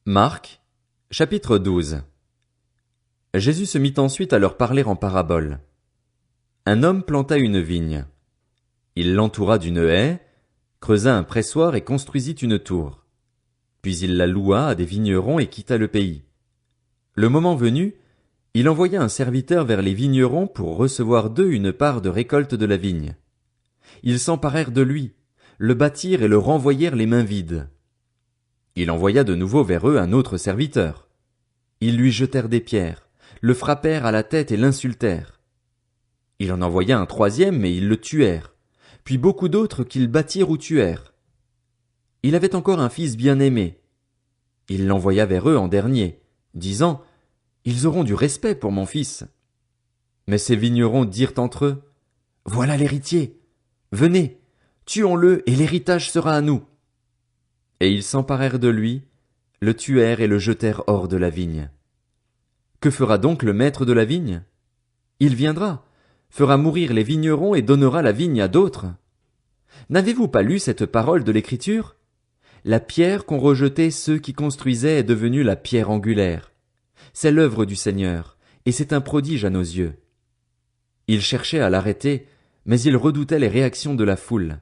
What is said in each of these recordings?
Marc, chapitre 12. Jésus se mit ensuite à leur parler en parabole. Un homme planta une vigne. Il l'entoura d'une haie, creusa un pressoir et construisit une tour. Puis il la loua à des vignerons et quitta le pays. Le moment venu, il envoya un serviteur vers les vignerons pour recevoir d'eux une part de récolte de la vigne. Ils s'emparèrent de lui, le battirent et le renvoyèrent les mains vides. Il envoya de nouveau vers eux un autre serviteur. Ils lui jetèrent des pierres, le frappèrent à la tête et l'insultèrent. Il en envoya un troisième, mais ils le tuèrent, puis beaucoup d'autres qu'ils battirent ou tuèrent. Il avait encore un fils bien-aimé. Il l'envoya vers eux en dernier, disant, « Ils auront du respect pour mon fils. » Mais ces vignerons dirent entre eux, « Voilà l'héritier. Venez, tuons-le et l'héritage sera à nous. » Et ils s'emparèrent de lui, le tuèrent et le jetèrent hors de la vigne. Que fera donc le maître de la vigne? Il viendra, fera mourir les vignerons et donnera la vigne à d'autres. N'avez-vous pas lu cette parole de l'Écriture? La pierre qu'ont rejetée ceux qui construisaient est devenue la pierre angulaire. C'est l'œuvre du Seigneur, et c'est un prodige à nos yeux. Ils cherchaient à l'arrêter, mais ils redoutaient les réactions de la foule.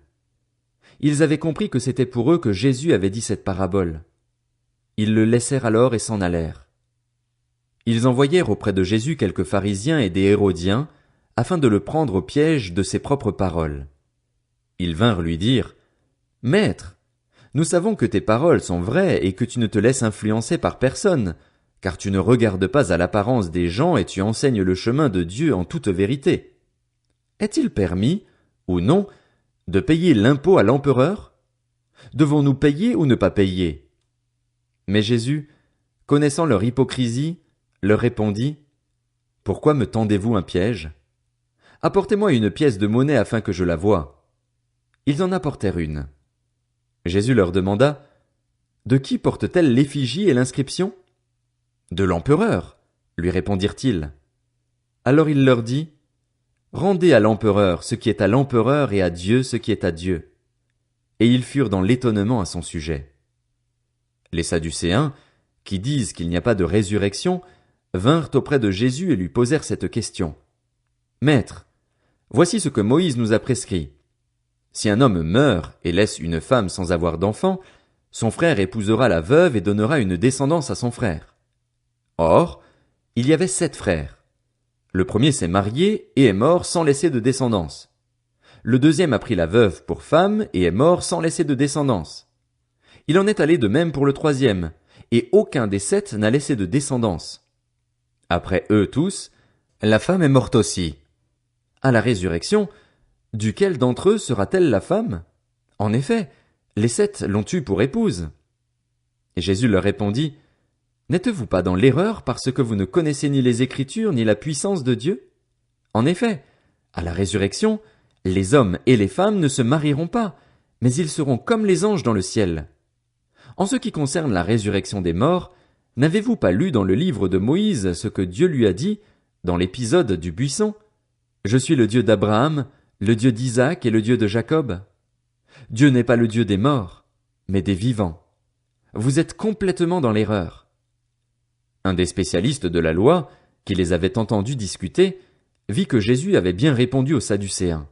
Ils avaient compris que c'était pour eux que Jésus avait dit cette parabole. Ils le laissèrent alors et s'en allèrent. Ils envoyèrent auprès de Jésus quelques pharisiens et des hérodiens, afin de le prendre au piège de ses propres paroles. Ils vinrent lui dire, « Maître, nous savons que tes paroles sont vraies et que tu ne te laisses influencer par personne, car tu ne regardes pas à l'apparence des gens et tu enseignes le chemin de Dieu en toute vérité. Est-il permis, ou non, de payer l'impôt à l'empereur? Devons-nous payer ou ne pas payer? » Mais Jésus, connaissant leur hypocrisie, leur répondit, « Pourquoi me tendez-vous un piège? Apportez-moi une pièce de monnaie afin que je la voie. » Ils en apportèrent une. Jésus leur demanda, « De qui porte-t-elle l'effigie et l'inscription? » De l'empereur, lui répondirent-ils. Alors il leur dit, Rendez à l'empereur ce qui est à l'empereur et à Dieu ce qui est à Dieu. Et ils furent dans l'étonnement à son sujet. Les Sadducéens, qui disent qu'il n'y a pas de résurrection, vinrent auprès de Jésus et lui posèrent cette question. Maître, voici ce que Moïse nous a prescrit. Si un homme meurt et laisse une femme sans avoir d'enfant, son frère épousera la veuve et donnera une descendance à son frère. Or, il y avait 7 frères. Le premier s'est marié et est mort sans laisser de descendance. Le deuxième a pris la veuve pour femme et est mort sans laisser de descendance. Il en est allé de même pour le troisième, et aucun des 7 n'a laissé de descendance. Après eux tous, la femme est morte aussi. À la résurrection, duquel d'entre eux sera-t-elle la femme? En effet, les 7 l'ont eue pour épouse. Et Jésus leur répondit, N'êtes-vous pas dans l'erreur parce que vous ne connaissez ni les Écritures ni la puissance de Dieu? En effet, à la résurrection, les hommes et les femmes ne se marieront pas, mais ils seront comme les anges dans le ciel. En ce qui concerne la résurrection des morts, n'avez-vous pas lu dans le livre de Moïse ce que Dieu lui a dit, dans l'épisode du buisson? Je suis le Dieu d'Abraham, le Dieu d'Isaac et le Dieu de Jacob. Dieu n'est pas le Dieu des morts, mais des vivants. Vous êtes complètement dans l'erreur. Un des spécialistes de la loi, qui les avait entendus discuter, vit que Jésus avait bien répondu aux Sadducéens.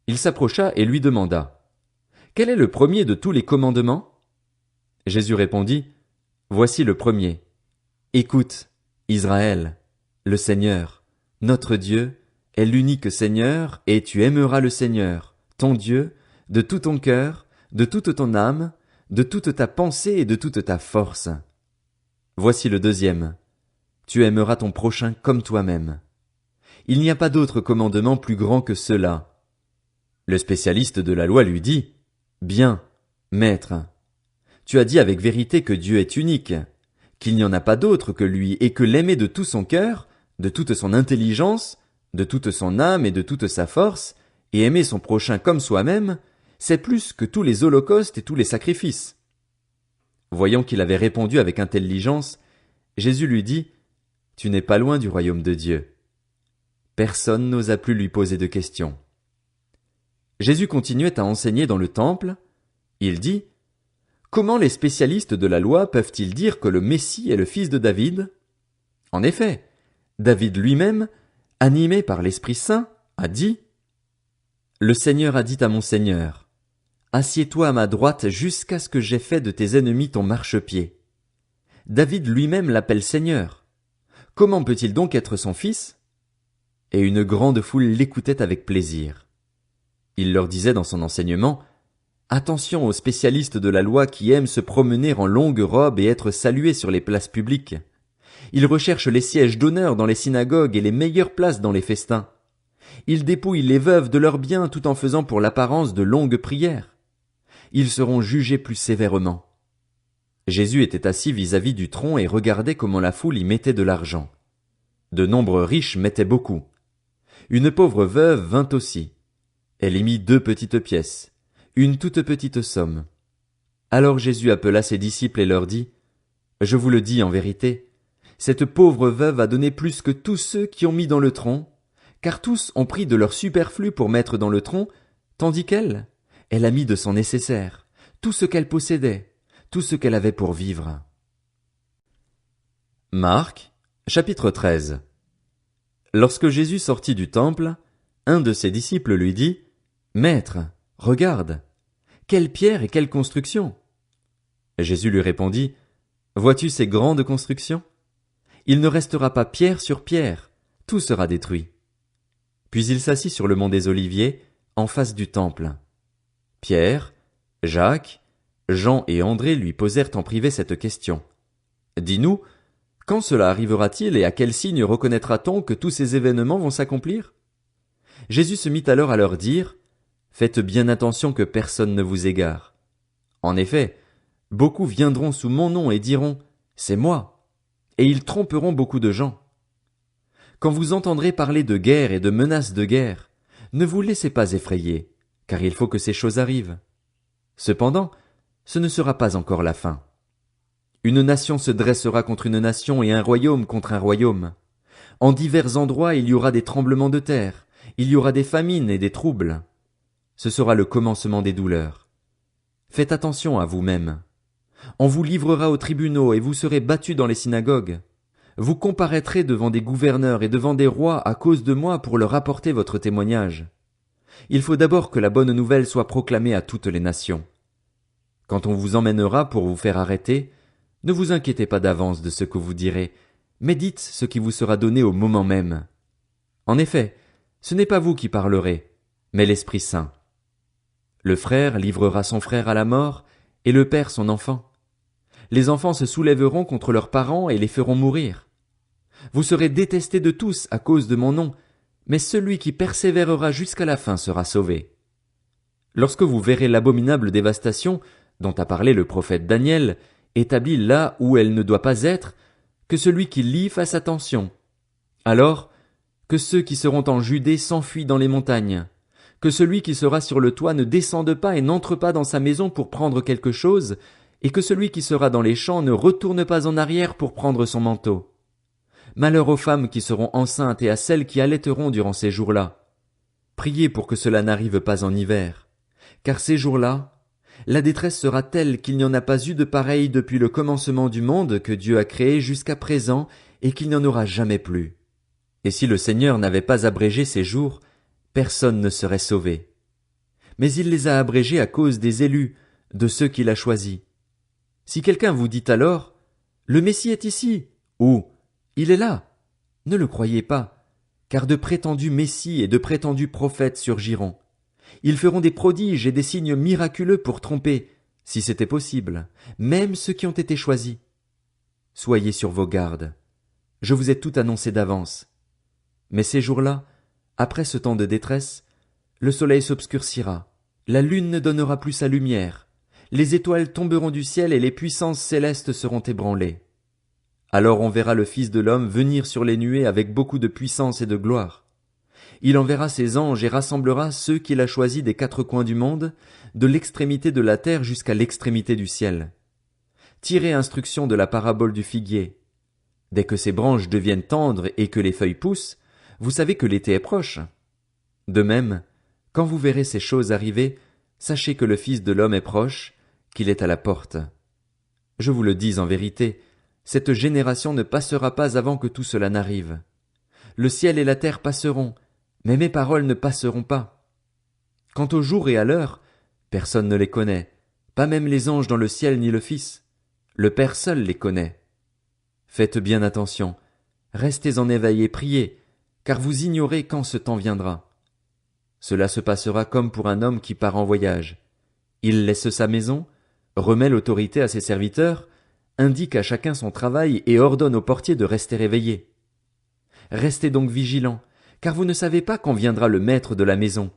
Il s'approcha et lui demanda, « Quel est le premier de tous les commandements? » Jésus répondit, « Voici le premier. Écoute, Israël, le Seigneur, notre Dieu, est l'unique Seigneur, et tu aimeras le Seigneur, ton Dieu, de tout ton cœur, de toute ton âme, de toute ta pensée et de toute ta force. Voici le deuxième. Tu aimeras ton prochain comme toi-même. Il n'y a pas d'autre commandement plus grand que cela. » Le spécialiste de la loi lui dit, « Bien, maître. Tu as dit avec vérité que Dieu est unique, qu'il n'y en a pas d'autre que lui et que l'aimer de tout son cœur, de toute son intelligence, de toute son âme et de toute sa force, et aimer son prochain comme soi-même, c'est plus que tous les holocaustes et tous les sacrifices. » Voyant qu'il avait répondu avec intelligence, Jésus lui dit, « Tu n'es pas loin du royaume de Dieu. » Personne n'osa plus lui poser de questions. Jésus continuait à enseigner dans le temple. Il dit, Comment les spécialistes de la loi peuvent-ils dire que le Messie est le fils de David? En effet, David lui-même, animé par l'Esprit Saint, a dit: Le Seigneur a dit à mon Seigneur, Assieds-toi à ma droite jusqu'à ce que j'aie fait de tes ennemis ton marchepied. David lui-même l'appelle Seigneur. Comment peut-il donc être son fils? Et une grande foule l'écoutait avec plaisir. Il leur disait dans son enseignement: Attention aux spécialistes de la loi qui aiment se promener en longue robe et être salués sur les places publiques. Ils recherchent les sièges d'honneur dans les synagogues et les meilleures places dans les festins. Ils dépouillent les veuves de leurs biens tout en faisant pour l'apparence de longues prières. Ils seront jugés plus sévèrement. Jésus était assis vis-à-vis du tronc et regardait comment la foule y mettait de l'argent. De nombreux riches mettaient beaucoup. Une pauvre veuve vint aussi. Elle y mit 2 petites pièces, une toute petite somme. Alors Jésus appela ses disciples et leur dit: Je vous le dis en vérité, cette pauvre veuve a donné plus que tous ceux qui ont mis dans le tronc, car tous ont pris de leur superflu pour mettre dans le tronc, tandis qu'elle, elle a mis de son nécessaire, tout ce qu'elle possédait, tout ce qu'elle avait pour vivre. Marc, chapitre 13. Lorsque Jésus sortit du temple, un de ses disciples lui dit: Maître, regarde, quelle pierre et quelle construction! Jésus lui répondit: Vois-tu ces grandes constructions? Il ne restera pas pierre sur pierre, tout sera détruit. Puis il s'assit sur le mont des Oliviers, en face du temple. Pierre, Jacques, Jean et André lui posèrent en privé cette question. Dis-nous, quand cela arrivera-t-il et à quel signe reconnaîtra-t-on que tous ces événements vont s'accomplir? Jésus se mit alors à leur dire: Faites bien attention que personne ne vous égare. En effet, beaucoup viendront sous mon nom et diront: C'est moi, et ils tromperont beaucoup de gens. Quand vous entendrez parler de guerre et de menaces de guerre, ne vous laissez pas effrayer, car il faut que ces choses arrivent. Cependant, ce ne sera pas encore la fin. Une nation se dressera contre une nation et un royaume contre un royaume. En divers endroits il y aura des tremblements de terre, il y aura des famines et des troubles. Ce sera le commencement des douleurs. Faites attention à vous-même. On vous livrera aux tribunaux et vous serez battus dans les synagogues. Vous comparaîtrez devant des gouverneurs et devant des rois à cause de moi pour leur apporter votre témoignage. Il faut d'abord que la bonne nouvelle soit proclamée à toutes les nations. Quand on vous emmènera pour vous faire arrêter, ne vous inquiétez pas d'avance de ce que vous direz, mais dites ce qui vous sera donné au moment même. En effet, ce n'est pas vous qui parlerez, mais l'Esprit Saint. Le frère livrera son frère à la mort, et le père son enfant. Les enfants se soulèveront contre leurs parents et les feront mourir. Vous serez détestés de tous à cause de mon nom, mais celui qui persévérera jusqu'à la fin sera sauvé. Lorsque vous verrez l'abominable dévastation dont a parlé le prophète Daniel, établie là où elle ne doit pas être, que celui qui lit fasse attention. Alors, que ceux qui seront en Judée s'enfuient dans les montagnes, que celui qui sera sur le toit ne descende pas et n'entre pas dans sa maison pour prendre quelque chose, et que celui qui sera dans les champs ne retourne pas en arrière pour prendre son manteau. Malheur aux femmes qui seront enceintes et à celles qui allaiteront durant ces jours-là. Priez pour que cela n'arrive pas en hiver, car ces jours-là, la détresse sera telle qu'il n'y en a pas eu de pareille depuis le commencement du monde que Dieu a créé jusqu'à présent et qu'il n'y en aura jamais plus. Et si le Seigneur n'avait pas abrégé ces jours, personne ne serait sauvé. Mais il les a abrégés à cause des élus, de ceux qu'il a choisis. Si quelqu'un vous dit alors: Le Messie est ici, ou il est là, ne le croyez pas, car de prétendus Messies et de prétendus prophètes surgiront. Ils feront des prodiges et des signes miraculeux pour tromper, si c'était possible, même ceux qui ont été choisis. Soyez sur vos gardes. Je vous ai tout annoncé d'avance. Mais ces jours-là, après ce temps de détresse, le soleil s'obscurcira, la lune ne donnera plus sa lumière, les étoiles tomberont du ciel et les puissances célestes seront ébranlées. Alors on verra le Fils de l'homme venir sur les nuées avec beaucoup de puissance et de gloire. Il enverra ses anges et rassemblera ceux qu'il a choisis des 4 coins du monde, de l'extrémité de la terre jusqu'à l'extrémité du ciel. Tirez instruction de la parabole du figuier. Dès que ses branches deviennent tendres et que les feuilles poussent, vous savez que l'été est proche. De même, quand vous verrez ces choses arriver, sachez que le Fils de l'homme est proche, qu'il est à la porte. Je vous le dis en vérité, cette génération ne passera pas avant que tout cela n'arrive. Le ciel et la terre passeront, mais mes paroles ne passeront pas. Quant au jour et à l'heure, personne ne les connaît, pas même les anges dans le ciel ni le Fils. Le Père seul les connaît. Faites bien attention, restez en éveil et priez, car vous ignorez quand ce temps viendra. Cela se passera comme pour un homme qui part en voyage. Il laisse sa maison, remet l'autorité à ses serviteurs, indique à chacun son travail et ordonne au portier de rester éveillé. Restez donc vigilants, car vous ne savez pas quand viendra le maître de la maison.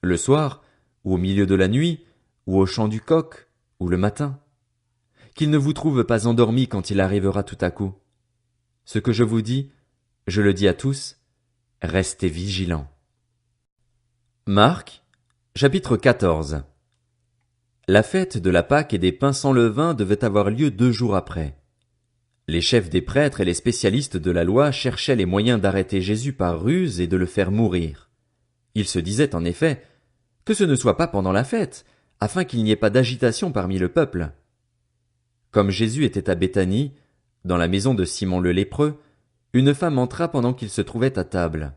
Le soir, ou au milieu de la nuit, ou au chant du coq, ou le matin. Qu'il ne vous trouve pas endormis quand il arrivera tout à coup. Ce que je vous dis, je le dis à tous, restez vigilants. Marc, chapitre 14. La fête de la Pâque et des pains sans levain devait avoir lieu 2 jours après. Les chefs des prêtres et les spécialistes de la loi cherchaient les moyens d'arrêter Jésus par ruse et de le faire mourir. Ils se disaient en effet, que ce ne soit pas pendant la fête, afin qu'il n'y ait pas d'agitation parmi le peuple. Comme Jésus était à Béthanie, dans la maison de Simon le lépreux, une femme entra pendant qu'il se trouvait à table.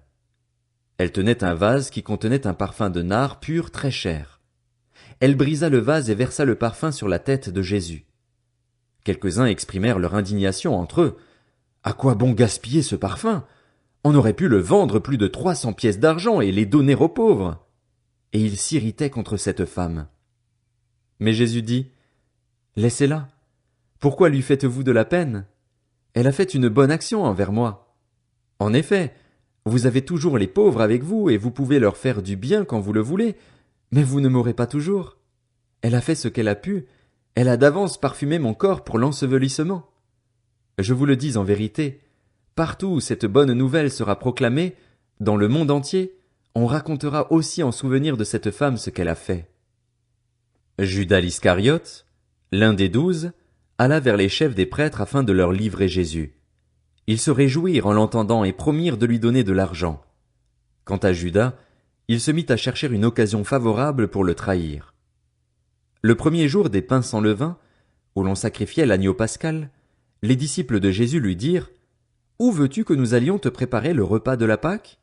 Elle tenait un vase qui contenait un parfum de nard pur très cher. Elle brisa le vase et versa le parfum sur la tête de Jésus. Quelques-uns exprimèrent leur indignation entre eux. À quoi bon gaspiller ce parfum? On aurait pu le vendre plus de 300 pièces d'argent et les donner aux pauvres. Et ils s'irritaient contre cette femme. Mais Jésus dit, laissez-la. Pourquoi lui faites-vous de la peine? Elle a fait une bonne action envers moi. En effet, vous avez toujours les pauvres avec vous et vous pouvez leur faire du bien quand vous le voulez, mais vous ne m'aurez pas toujours. Elle a fait ce qu'elle a pu, elle a d'avance parfumé mon corps pour l'ensevelissement. Je vous le dis en vérité, partout où cette bonne nouvelle sera proclamée, dans le monde entier, on racontera aussi en souvenir de cette femme ce qu'elle a fait. Judas l'Iscariote, l'un des 12, alla vers les chefs des prêtres afin de leur livrer Jésus. Ils se réjouirent en l'entendant et promirent de lui donner de l'argent. Quant à Judas, il se mit à chercher une occasion favorable pour le trahir. Le premier jour des pains sans levain, où l'on sacrifiait l'agneau pascal, les disciples de Jésus lui dirent, « Où veux-tu que nous allions te préparer le repas de la Pâque ?»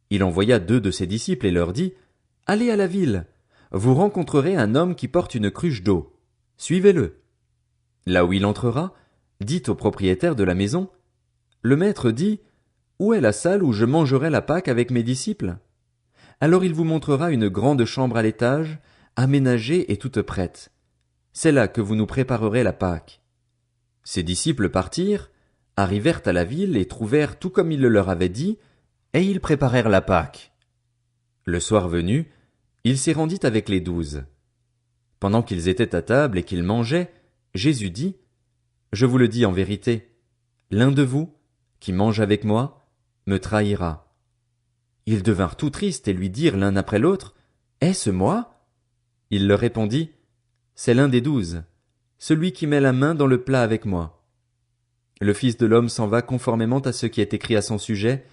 Il envoya 2 de ses disciples et leur dit, « Allez à la ville, vous rencontrerez un homme qui porte une cruche d'eau. Suivez-le. Là où il entrera, dites au propriétaire de la maison, « Le maître dit, où est la salle où je mangerai la Pâque avec mes disciples ?» Alors il vous montrera une grande chambre à l'étage, aménagée et toute prête. C'est là que vous nous préparerez la Pâque. Ses disciples partirent, arrivèrent à la ville et trouvèrent tout comme il le leur avait dit, et ils préparèrent la Pâque. Le soir venu, il s'y rendit avec les 12. Pendant qu'ils étaient à table et qu'ils mangeaient, Jésus dit, « Je vous le dis en vérité, l'un de vous, qui mange avec moi, me trahira. » Ils devinrent tout tristes et lui dirent l'un après l'autre, « Est-ce moi ?» Il leur répondit, « C'est l'un des 12, celui qui met la main dans le plat avec moi. Le Fils de l'homme s'en va conformément à ce qui est écrit à son sujet,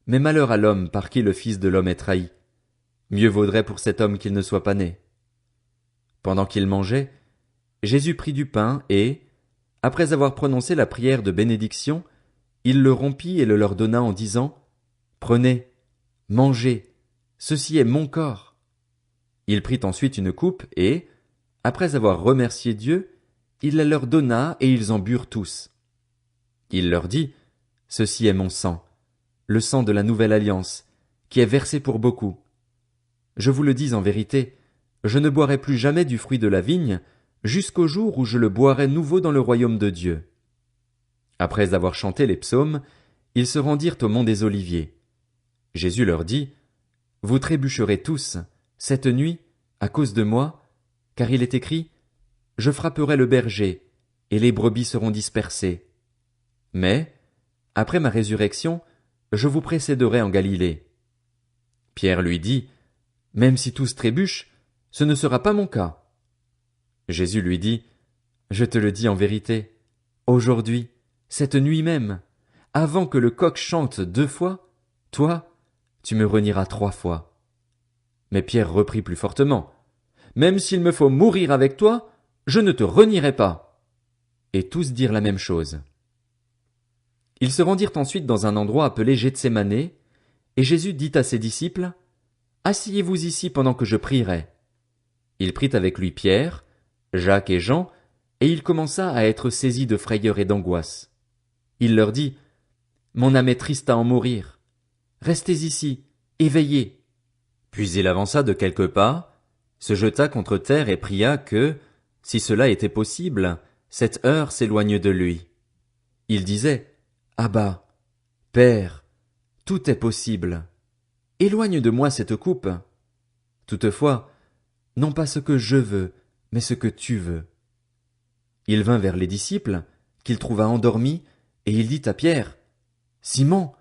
mais malheur à l'homme par qui le Fils de l'homme est trahi. Mieux vaudrait pour cet homme qu'il ne soit pas né. » Pendant qu'ils mangeaient, Jésus prit du pain et, après avoir prononcé la prière de bénédiction, il le rompit et le leur donna en disant, « Prenez, mangez, ceci est mon corps. » Il prit ensuite une coupe et, après avoir remercié Dieu, il la leur donna et ils en burent tous. Il leur dit, « Ceci est mon sang, le sang de la nouvelle alliance, qui est versé pour beaucoup. Je vous le dis en vérité, je ne boirai plus jamais du fruit de la vigne, jusqu'au jour où je le boirai nouveau dans le royaume de Dieu. » Après avoir chanté les psaumes, ils se rendirent au mont des Oliviers. Jésus leur dit, « Vous trébucherez tous, cette nuit, à cause de moi, car il est écrit, « Je frapperai le berger, et les brebis seront dispersées. » Mais, après ma résurrection, je vous précéderai en Galilée. Pierre lui dit, « Même si tous trébuchent, ce ne sera pas mon cas. » Jésus lui dit, « Je te le dis en vérité, aujourd'hui, cette nuit même, avant que le coq chante 2 fois, toi, tu me renieras 3 fois. » Mais Pierre reprit plus fortement, « Même s'il me faut mourir avec toi, Je ne te renierai pas. Et tous dirent la même chose. Ils se rendirent ensuite dans un endroit appelé Gethsémane, et Jésus dit à ses disciples, Asseyez-vous ici pendant que je prierai. Il prit avec lui Pierre, Jacques et Jean, et il commença à être saisi de frayeur et d'angoisse. Il leur dit, Mon âme est triste à en mourir. Restez ici, éveillés. Puis il avança de quelques pas, se jeta contre terre et pria que, si cela était possible, cette heure s'éloigne de lui. Il disait, Abba, Père, tout est possible. Éloigne de moi cette coupe. Toutefois, non pas ce que je veux, mais ce que tu veux. Il vint vers les disciples, qu'il trouva endormis, et il dit à Pierre, Simon,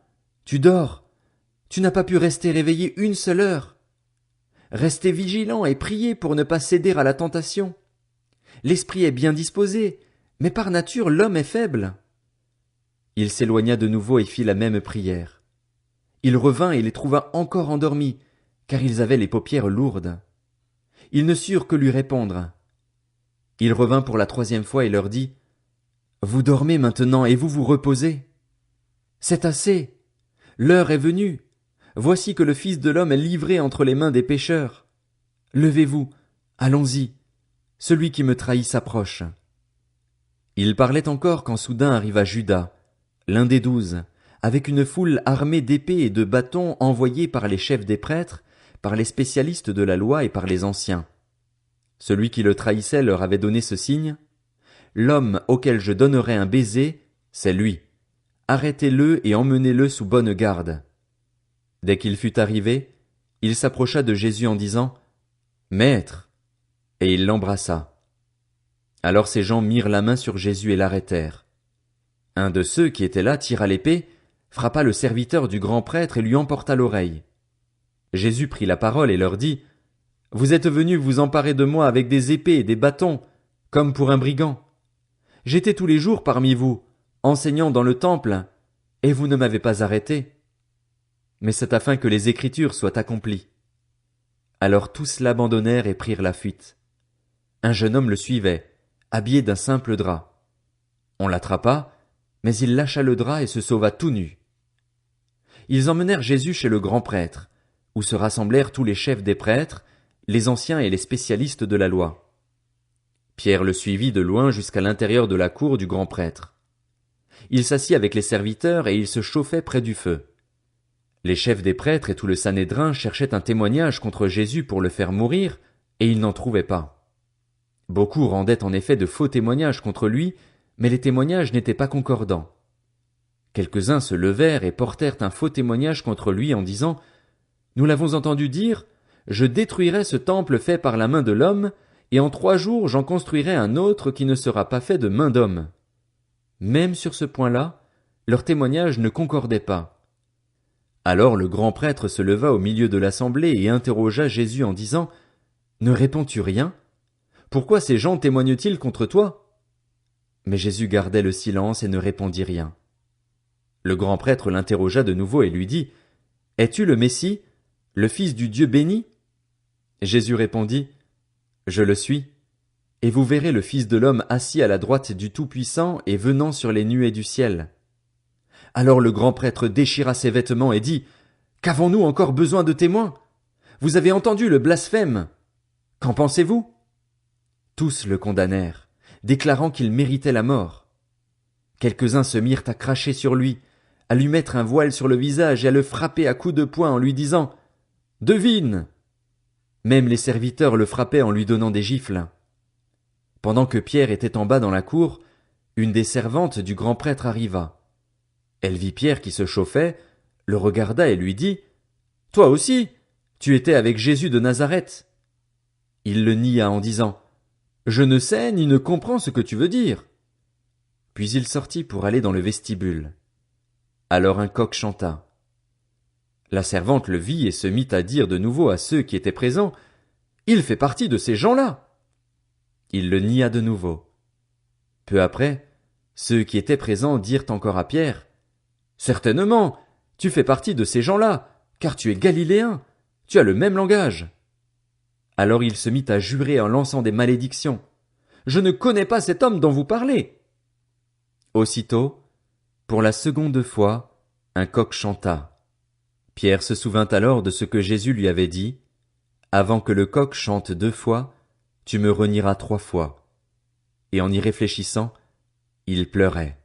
tu dors, tu n'as pas pu rester réveillé une seule heure. Restez vigilants et priez pour ne pas céder à la tentation. L'esprit est bien disposé, mais par nature l'homme est faible. Il s'éloigna de nouveau et fit la même prière. Il revint et les trouva encore endormis, car ils avaient les paupières lourdes. Ils ne surent que lui répondre. Il revint pour la 3e fois et leur dit, Vous dormez maintenant et vous vous reposez. C'est assez. L'heure est venue. Voici que le Fils de l'homme est livré entre les mains des pécheurs. Levez-vous, allons-y. Celui qui me trahit s'approche. Il parlait encore quand soudain arriva Judas, l'un des 12, avec une foule armée d'épées et de bâtons envoyés par les chefs des prêtres, par les spécialistes de la loi et par les anciens. Celui qui le trahissait leur avait donné ce signe, L'homme auquel je donnerai un baiser, c'est lui. Arrêtez-le et emmenez-le sous bonne garde. Dès qu'il fut arrivé, il s'approcha de Jésus en disant, Maître, et il l'embrassa. Alors ces gens mirent la main sur Jésus et l'arrêtèrent. Un de ceux qui étaient là tira l'épée, frappa le serviteur du grand prêtre et lui emporta l'oreille. Jésus prit la parole et leur dit, Vous êtes venus vous emparer de moi avec des épées et des bâtons, comme pour un brigand. J'étais tous les jours parmi vous, enseignant dans le temple, et vous ne m'avez pas arrêté. Mais c'est afin que les Écritures soient accomplies. Alors tous l'abandonnèrent et prirent la fuite. Un jeune homme le suivait, habillé d'un simple drap. On l'attrapa, mais il lâcha le drap et se sauva tout nu. Ils emmenèrent Jésus chez le grand prêtre, où se rassemblèrent tous les chefs des prêtres, les anciens et les spécialistes de la loi. Pierre le suivit de loin jusqu'à l'intérieur de la cour du grand prêtre. Il s'assit avec les serviteurs et il se chauffait près du feu. Les chefs des prêtres et tout le Sanhédrin cherchaient un témoignage contre Jésus pour le faire mourir, et ils n'en trouvaient pas. Beaucoup rendaient en effet de faux témoignages contre lui, mais les témoignages n'étaient pas concordants. Quelques-uns se levèrent et portèrent un faux témoignage contre lui en disant « Nous l'avons entendu dire, je détruirai ce temple fait par la main de l'homme, et en 3 jours j'en construirai un autre qui ne sera pas fait de main d'homme. » Même sur ce point-là, leurs témoignages ne concordaient pas. Alors le grand prêtre se leva au milieu de l'assemblée et interrogea Jésus en disant « Ne réponds-tu rien? Pourquoi ces gens témoignent-ils contre toi ?» Mais Jésus gardait le silence et ne répondit rien. Le grand prêtre l'interrogea de nouveau et lui dit « Es-tu le Messie, le Fils du Dieu béni ?» Jésus répondit « Je le suis, et vous verrez le Fils de l'homme assis à la droite du Tout-Puissant et venant sur les nuées du ciel. » Alors le grand prêtre déchira ses vêtements et dit « Qu'avons-nous encore besoin de témoins? Vous avez entendu le blasphème. Qu'en pensez-vous » Tous le condamnèrent, déclarant qu'il méritait la mort. Quelques-uns se mirent à cracher sur lui, à lui mettre un voile sur le visage et à le frapper à coups de poing en lui disant « Devine !» Même les serviteurs le frappaient en lui donnant des gifles. Pendant que Pierre était en bas dans la cour, une des servantes du grand prêtre arriva. Elle vit Pierre qui se chauffait, le regarda et lui dit « Toi aussi, tu étais avec Jésus de Nazareth. » Il le nia en disant « Je ne sais ni ne comprends ce que tu veux dire. » Puis il sortit pour aller dans le vestibule. Alors un coq chanta. La servante le vit et se mit à dire de nouveau à ceux qui étaient présents « Il fait partie de ces gens-là. » Il le nia de nouveau. Peu après, ceux qui étaient présents dirent encore à Pierre « Certainement, tu fais partie de ces gens-là, car tu es galiléen, tu as le même langage. » Alors il se mit à jurer en lançant des malédictions. Je ne connais pas cet homme dont vous parlez. Aussitôt, pour la seconde fois, un coq chanta. Pierre se souvint alors de ce que Jésus lui avait dit. Avant que le coq chante 2 fois, tu me renieras 3 fois. Et en y réfléchissant, il pleurait.